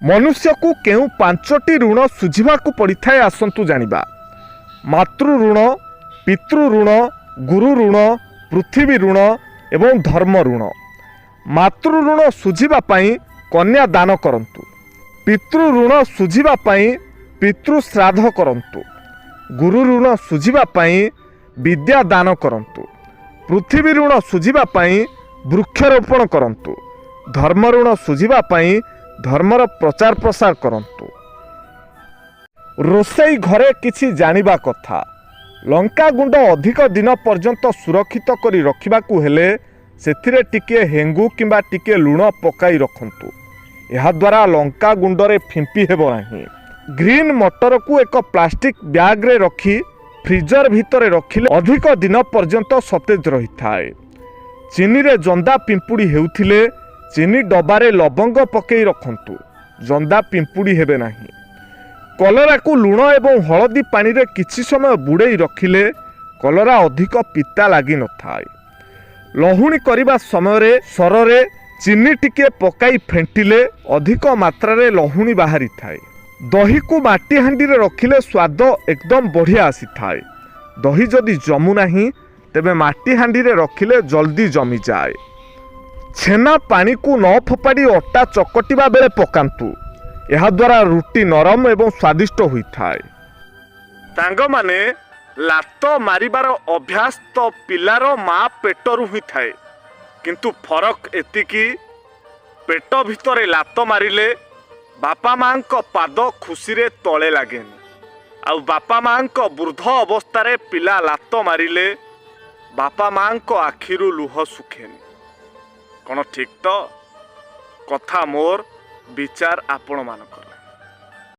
मनुष्य को केउ पांचटी ऋण सुझिबाकू पड़िथाए आसंतु जानिबा। मातृ ऋण, पितृ ऋण, गुरु ऋण, पृथ्वी ऋण एवं धर्म ऋण। मातृ ऋण सुझिबा पई कन्या दान करंतु। पितृ ऋण सुझिबा पई पितृ श्राद्ध करंतु। गुरु ऋण सुझिबा पई विद्या दान करंतु। पृथ्वी ऋण सुझिबा पई वृक्षरोपण करंतु। धर्म ऋण सुझिबा पई धर्मर प्रचार प्रसार करंतु। रोसई घरे किछि जानिबा कथा। लंका गुंड अधिक दिन पर्यंत सुरक्षित करी रखिबाकू हेले सेथिरे टिके हेंगु किंबा टिके लुण पकाई रखंतु। एहा द्वारा लंका गुंडरे फिंपी हेबो नाही। ग्रीन मटर को एक प्लास्टिक बैग रे रखी फ्रीजर भितरे रखिले अधिक दिन पर्यंत सतेज रही थाए। चीनी रे जंदा पिंपुड़ी हेउथिले चीनी डबारे लवंग पकई रखंतु, जंदा पिंपुड़ी हेबे नाही। कलरा को लुण एवं हलदी पानी रे किछि समय बुड़ेई रखिले कलरा अधिक पिता लागी न थाए। लहुणी करिबा समय रे सररे चीनी टिके पकाई फेंटिले अधिक मात्रा रे लहुणी बाहरी थाए। दही को माटी हांडी रे रखिले स्वाद एकदम बढ़िया आसी थाए। दही जदि जमु नाही तेबे माटी हांडी रे रखिले जल्दी जमी जाए। छेना पानी को न फोपाड़ी अटा चकटिबा बेले पकांतु। यह द्वारा रुटी नरम एवं स्वादिष्ट होइथाए। तांग माने लात मारिबार अभ्यास तो पिलार माँ पेटरू होइथाए, किंतु फरक एतिकी पेट भितरे लात मारिले बापा माँ को पाद खुशी रे तले लागेनी, आउ बापा माँ को वृद्ध अवस्था पिला लात मारिले बापा माँ को आखिरु लुह सुखेनी। कौन ठीक तो कथा मोर विचार आपण मानकर।